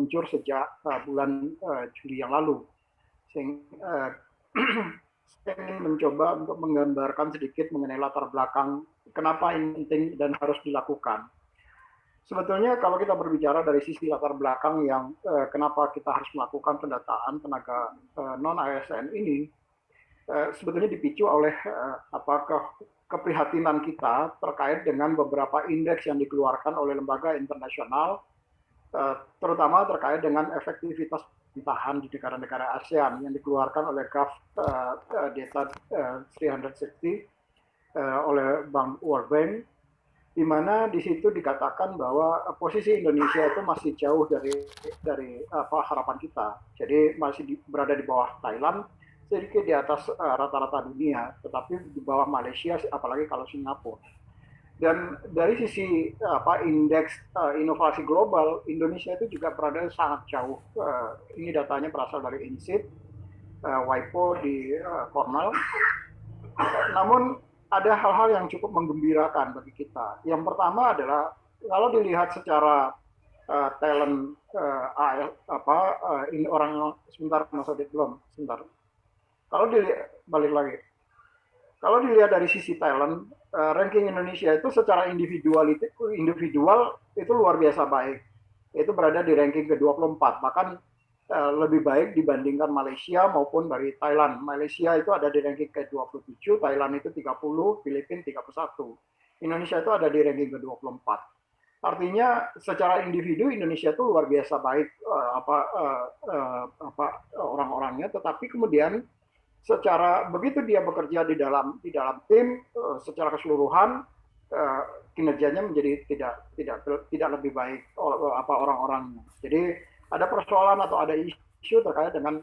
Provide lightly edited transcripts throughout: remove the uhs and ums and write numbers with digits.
meluncur sejak bulan Juli yang lalu. Sehingga saya ingin mencoba untuk menggambarkan sedikit mengenai latar belakang kenapa ini penting dan harus dilakukan. Sebetulnya kalau kita berbicara dari sisi latar belakang yang kenapa kita harus melakukan pendataan tenaga non ASN ini, sebetulnya dipicu oleh keprihatinan kita terkait dengan beberapa indeks yang dikeluarkan oleh lembaga internasional, terutama terkait dengan efektivitas pemerintahan di negara-negara ASEAN yang dikeluarkan oleh GAF Data 360 oleh Bank World Bank, di mana di situ dikatakan bahwa posisi Indonesia itu masih jauh dari harapan kita. Jadi masih berada di bawah Thailand, sedikit di atas rata-rata dunia, tetapi di bawah Malaysia, apalagi kalau Singapura. Dan dari sisi indeks inovasi global, Indonesia itu juga berada sangat jauh. Ini datanya berasal dari INSEAD, WIPO di Cornell. Namun ada hal-hal yang cukup menggembirakan bagi kita. Yang pertama adalah kalau dilihat secara talent ini orang sebentar sebentar. Kalau dilihat balik lagi, kalau dilihat dari sisi talent, ranking Indonesia itu secara individual itu luar biasa baik. Itu berada di ranking ke-24, bahkan lebih baik dibandingkan Malaysia maupun dari Thailand. Malaysia itu ada di ranking ke-27, Thailand itu 30, Filipina 31. Indonesia itu ada di ranking ke-24. Artinya secara individu Indonesia itu luar biasa baik orang-orangnya, tetapi kemudian secara begitu dia bekerja di dalam tim secara keseluruhan kinerjanya menjadi tidak lebih baik orang-orangnya. Jadi ada persoalan atau ada isu terkait dengan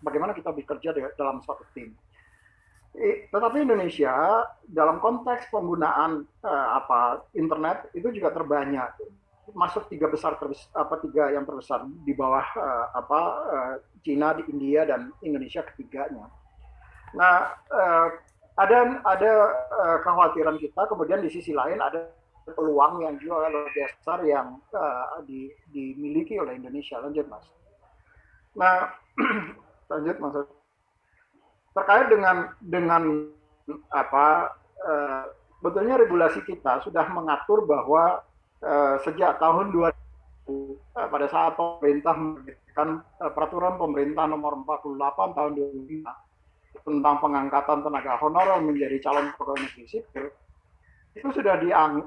bagaimana kita bekerja dalam suatu tim. Tetapi Indonesia dalam konteks penggunaan internet itu juga terbanyak, masuk tiga yang terbesar di bawah Cina, di India dan Indonesia ketiganya. Nah, ada kekhawatiran kita, kemudian di sisi lain ada peluang yang juga luar biasa yang dimiliki oleh Indonesia. Lanjut, Mas. Nah, lanjut, Mas. Terkait dengan betulnya regulasi kita sudah mengatur bahwa sejak tahun 2000 pada saat pemerintah menerbitkan peraturan pemerintah nomor 48 tahun 2005 tentang pengangkatan tenaga honorer menjadi calon pegawai negeri sipil, itu sudah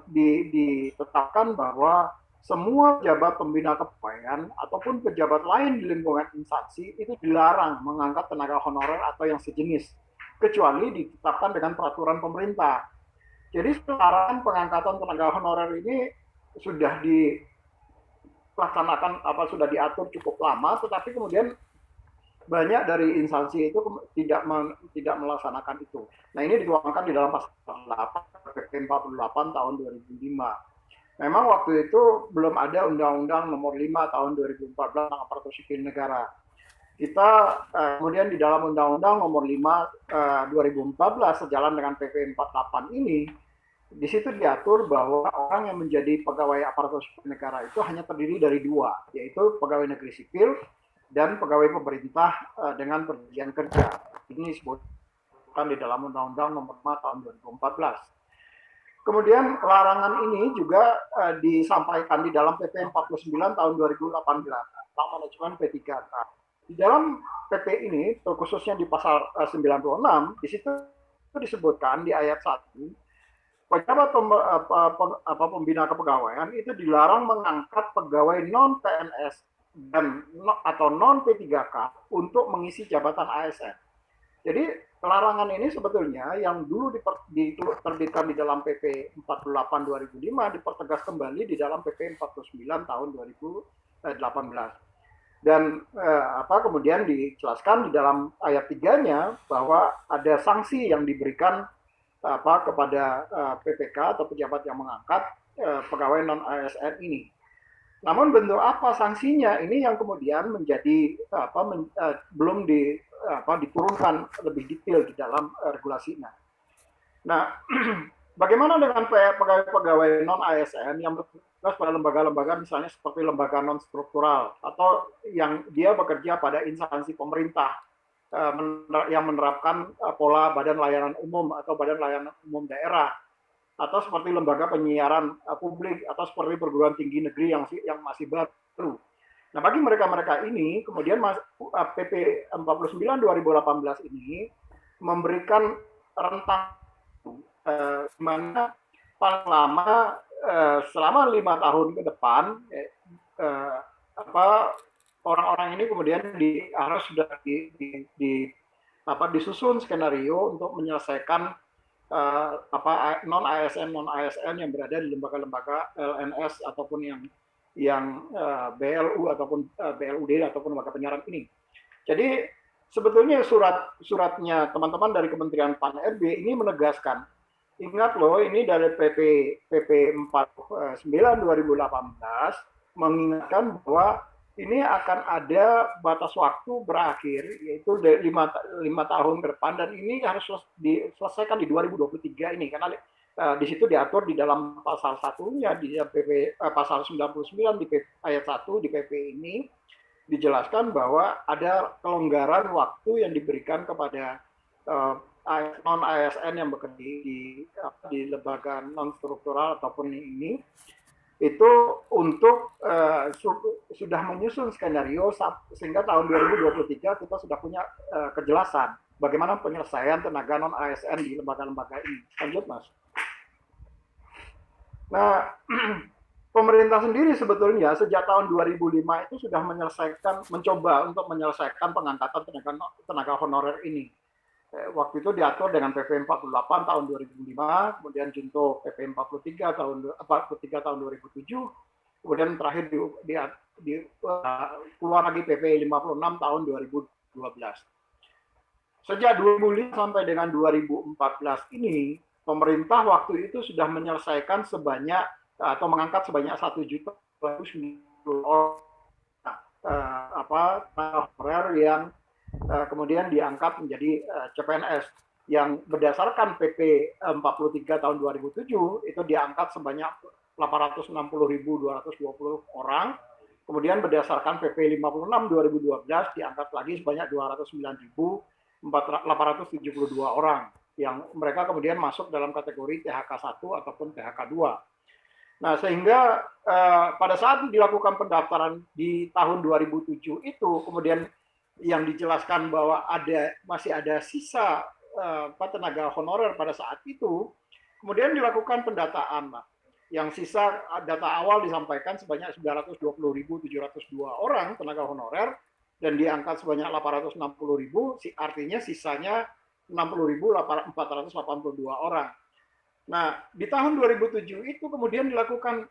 ditetapkan bahwa semua pejabat pembina kepegawaian ataupun pejabat lain di lingkungan instansi itu dilarang mengangkat tenaga honorer atau yang sejenis, kecuali ditetapkan dengan peraturan pemerintah. Jadi sekarang pengangkatan tenaga honorer ini sudah dilaksanakan sudah diatur cukup lama, tetapi kemudian banyak dari instansi itu tidak melaksanakan itu. Nah, ini dituangkan di dalam pasal 8 PP 48 tahun 2005. Memang waktu itu belum ada Undang-Undang nomor 5 tahun 2014 tentang aparatur sipil negara. Kita kemudian di dalam Undang-Undang nomor 5 2014 sejalan dengan PP 48 ini, di situ diatur bahwa orang yang menjadi pegawai aparatur sipil negara itu hanya terdiri dari dua, yaitu pegawai negeri sipil dan pegawai pemerintah dengan perjanjian kerja. Ini disebutkan di dalam Undang-Undang nomor 5 tahun 2014. Kemudian larangan ini juga disampaikan di dalam PP 49 tahun 2018 tentang manajemen P3K. Di dalam PP ini, khususnya di pasal 96, di situ disebutkan di ayat 1, pejabat pembina kepegawaian itu dilarang mengangkat pegawai non-PNS atau non-P3K untuk mengisi jabatan ASN. Jadi larangan ini sebetulnya yang dulu diterbitkan di dalam PP 48 2005 dipertegas kembali di dalam PP 49 tahun 2018. Dan kemudian dijelaskan di dalam ayat 3-nya bahwa ada sanksi yang diberikan kepada PPK atau pejabat yang mengangkat pegawai non ASN ini. Namun bentuk apa sanksinya ini yang kemudian menjadi belum diturunkan lebih detail di dalam regulasinya. Nah, bagaimana dengan pegawai-pegawai non ASN yang terus pada lembaga-lembaga misalnya seperti lembaga non struktural atau yang dia bekerja pada instansi pemerintah yang menerapkan pola badan layanan umum atau badan layanan umum daerah atau seperti lembaga penyiaran publik atau seperti perguruan tinggi negeri yang masih baru. Nah, bagi mereka-mereka ini kemudian PP 49 2018 ini memberikan rentang mana paling lama selama 5 tahun ke depan orang-orang ini kemudian harus sudah disusun skenario untuk menyelesaikan non ASN yang berada di lembaga-lembaga LNS ataupun yang BLU ataupun BLUD ataupun lembaga penyiaran ini. Jadi sebetulnya suratnya teman-teman dari Kementerian PAN-RB ini menegaskan, ingat loh, ini dari PP 49 2018 mengingatkan bahwa ini akan ada batas waktu berakhir, yaitu 5 tahun ke depan, dan ini harus diselesaikan di 2023 ini, karena di situ diatur di dalam pasal satunya di PP pasal 99 di ayat 1 di PP ini dijelaskan bahwa ada kelonggaran waktu yang diberikan kepada non ASN yang bekerja di lembaga non struktural ataupun ini itu untuk sudah menyusun skenario sehingga tahun 2023 kita sudah punya kejelasan bagaimana penyelesaian tenaga non ASN di lembaga-lembaga ini. Lanjut, Mas. Nah, pemerintah sendiri sebetulnya sejak tahun 2005 itu sudah mencoba untuk menyelesaikan pengangkatan tenaga honorer ini. Waktu itu diatur dengan PP 48 tahun 2005, kemudian junto PP 43 tahun 2007, kemudian terakhir keluar lagi PP 56 tahun 2012. Sejak 2005 sampai dengan 2014 ini, pemerintah waktu itu sudah menyelesaikan sebanyak atau mengangkat sebanyak 1.290.000 orang honorer yang kemudian diangkat menjadi CPNS yang berdasarkan PP 43 tahun 2007 itu diangkat sebanyak 860.220 orang. Kemudian berdasarkan PP 56 2012 diangkat lagi sebanyak 209.872 orang yang mereka kemudian masuk dalam kategori THK 1 ataupun THK 2. Nah, sehingga pada saat dilakukan pendaftaran di tahun 2007 itu kemudian yang dijelaskan bahwa masih ada sisa tenaga honorer pada saat itu, kemudian dilakukan pendataan, Pak. Yang sisa data awal disampaikan sebanyak 920.702 orang tenaga honorer dan diangkat sebanyak 860.000, artinya sisanya 60.482 orang. Nah, di tahun 2007 itu kemudian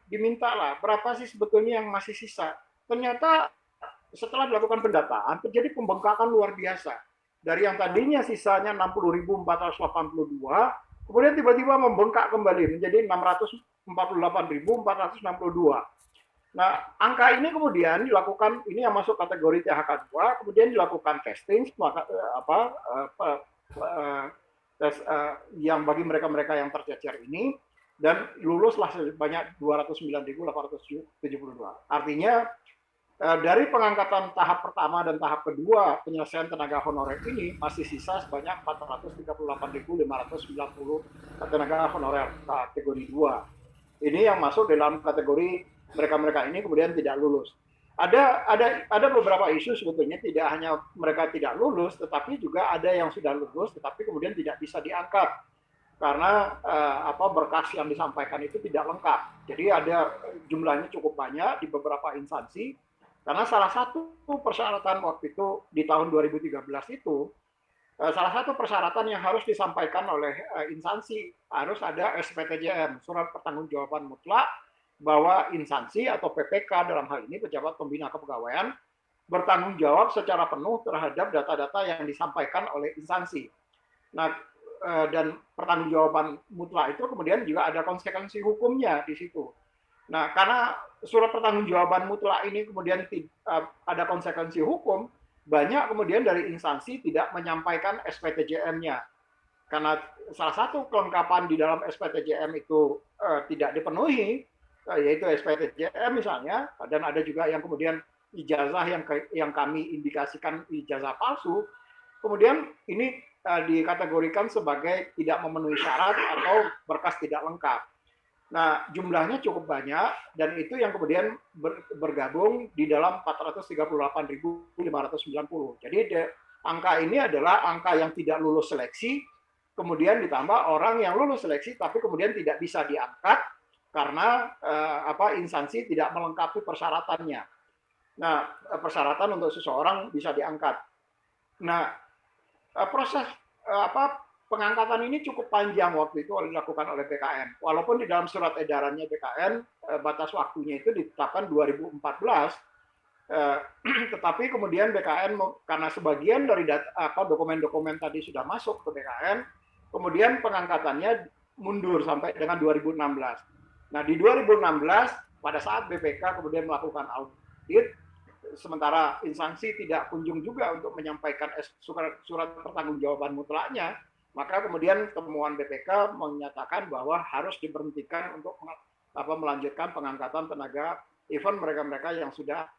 dimintalah berapa sih sebetulnya yang masih sisa. Ternyata setelah dilakukan pendataan, terjadi pembengkakan luar biasa. Dari yang tadinya sisanya 60.482, kemudian tiba-tiba membengkak kembali menjadi 648.462. Nah, angka ini kemudian dilakukan, ini yang masuk kategori THK 2, kemudian dilakukan testing, tes yang bagi mereka-mereka yang tercecer ini, dan luluslah sebanyak 209.872. Artinya, dari pengangkatan tahap pertama dan tahap kedua penyelesaian tenaga honorer ini masih sisa sebanyak 438.590 tenaga honorer kategori 2. Ini yang masuk dalam kategori mereka-mereka ini kemudian tidak lulus. Ada beberapa isu sebetulnya, tidak hanya mereka tidak lulus, tetapi juga ada yang sudah lulus tetapi kemudian tidak bisa diangkat karena berkas yang disampaikan itu tidak lengkap. Jadi ada jumlahnya cukup banyak di beberapa instansi. Karena salah satu persyaratan waktu itu di tahun 2013 itu, salah satu persyaratan yang harus disampaikan oleh instansi harus ada SPTJM, surat pertanggungjawaban mutlak bahwa instansi atau PPK dalam hal ini pejabat pembina kepegawaian bertanggung jawab secara penuh terhadap data-data yang disampaikan oleh instansi. Nah, dan pertanggungjawaban mutlak itu kemudian juga ada konsekuensi hukumnya di situ. Nah, karena surat pertanggungjawaban mutlak ini kemudian ada konsekuensi hukum, banyak kemudian dari instansi tidak menyampaikan SPTJM-nya. Karena salah satu kelengkapan di dalam SPTJM itu tidak dipenuhi, yaitu SPTJM misalnya, dan ada juga yang kemudian ijazah yang kami indikasikan ijazah palsu, kemudian ini dikategorikan sebagai tidak memenuhi syarat atau berkas tidak lengkap. Nah, jumlahnya cukup banyak, dan itu yang kemudian bergabung di dalam 438.590. Jadi angka ini adalah angka yang tidak lulus seleksi, kemudian ditambah orang yang lulus seleksi tapi kemudian tidak bisa diangkat karena instansi tidak melengkapi persyaratannya. Nah, persyaratan untuk seseorang bisa diangkat. Nah, proses pengangkatan ini cukup panjang waktu itu dilakukan oleh BKN. Walaupun di dalam surat edarannya BKN batas waktunya itu ditetapkan 2014, tetapi kemudian BKN karena sebagian dari dokumen-dokumen tadi sudah masuk ke BKN, kemudian pengangkatannya mundur sampai dengan 2016. Nah, di 2016 pada saat BPK kemudian melakukan audit, sementara instansi tidak kunjung juga untuk menyampaikan surat pertanggungjawaban mutlaknya, maka kemudian temuan BPK menyatakan bahwa harus diberhentikan untuk melanjutkan pengangkatan tenaga, even mereka-mereka yang sudah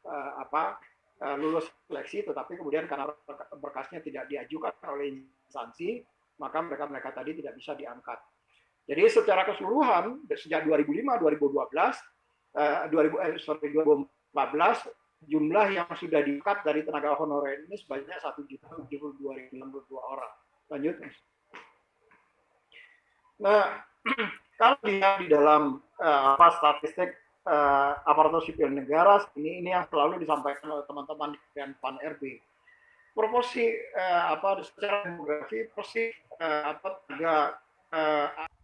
lulus seleksi, tetapi kemudian karena berkasnya tidak diajukan oleh instansi, maka mereka-mereka tadi tidak bisa diangkat. Jadi secara keseluruhan sejak 2005, 2014 jumlah yang sudah diangkat dari tenaga honorer ini sebanyak 1.072.062 orang. Lanjut. Nah, kalau dilihat di dalam statistik aparatur sipil negara, ini yang selalu disampaikan oleh teman-teman di Pan RB. Proporsi secara demografi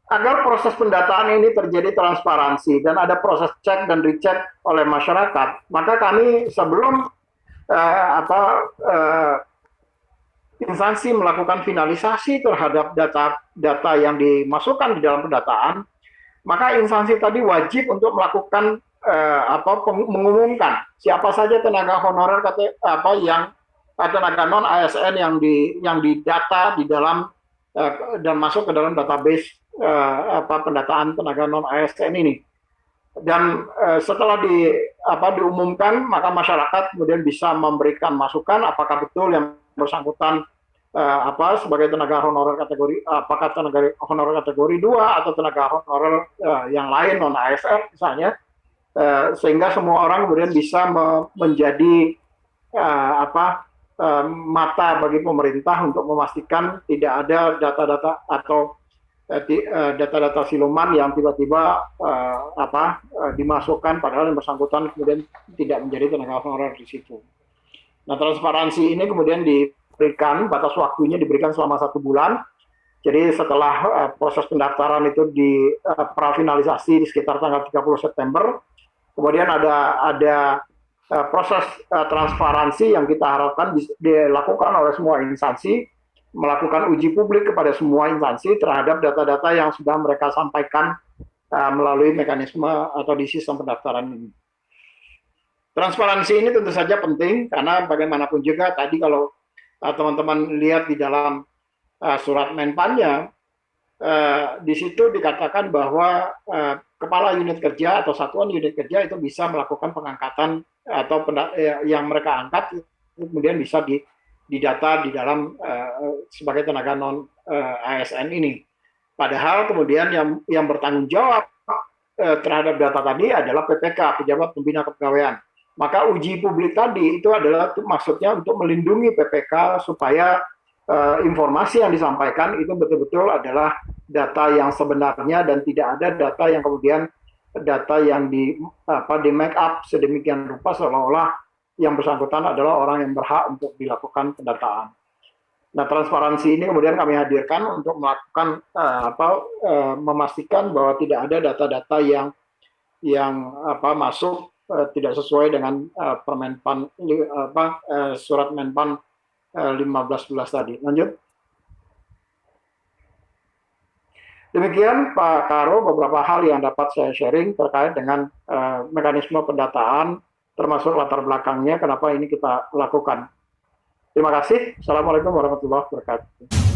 agar proses pendataan ini terjadi transparansi dan ada proses cek dan recheck oleh masyarakat, maka kami sebelum instansi melakukan finalisasi terhadap data yang dimasukkan di dalam pendataan, maka instansi tadi wajib untuk melakukan mengumumkan siapa saja tenaga honorer tenaga non ASN yang didata di dalam dan masuk ke dalam database pendataan tenaga non ASN ini. Dan setelah diumumkan, maka masyarakat kemudian bisa memberikan masukan apakah betul yang bersangkutan sebagai tenaga honorer kategori, apakah tenaga honorer kategori 2 atau tenaga honorer yang lain non ASN misalnya, sehingga semua orang kemudian bisa menjadi mata bagi pemerintah untuk memastikan tidak ada data-data atau data-data siluman yang tiba-tiba dimasukkan padahal yang bersangkutan kemudian tidak menjadi tenaga honorer di situ. Nah, transparansi ini kemudian diberikan, batas waktunya diberikan selama 1 bulan. Jadi setelah proses pendaftaran itu prafinalisasi di sekitar tanggal 30 September, kemudian ada proses transparansi yang kita harapkan dilakukan oleh semua instansi, melakukan uji publik kepada semua instansi terhadap data-data yang sudah mereka sampaikan melalui mekanisme atau di sistem pendaftaran ini. Transparansi ini tentu saja penting karena bagaimanapun juga tadi kalau teman-teman lihat di dalam surat Menpannya, di situ dikatakan bahwa kepala unit kerja atau satuan unit kerja itu bisa melakukan pengangkatan atau yang mereka angkat kemudian bisa didata di dalam sebagai tenaga non ASN ini. Padahal kemudian yang bertanggung jawab terhadap data tadi adalah PPK, pejabat pembina kepegawaian. Maka uji publik tadi itu adalah maksudnya untuk melindungi PPK supaya informasi yang disampaikan itu betul-betul adalah data yang sebenarnya dan tidak ada data yang kemudian di make up sedemikian rupa seolah-olah yang bersangkutan adalah orang yang berhak untuk dilakukan pendataan. Nah, transparansi ini kemudian kami hadirkan untuk melakukan memastikan bahwa tidak ada data-data yang masuk tidak sesuai dengan Permenpan surat Menpan 1511 tadi. Lanjut. Demikian Pak Karo beberapa hal yang dapat saya sharing terkait dengan mekanisme pendataan termasuk latar belakangnya kenapa ini kita lakukan. Terima kasih. Assalamualaikum warahmatullahi wabarakatuh.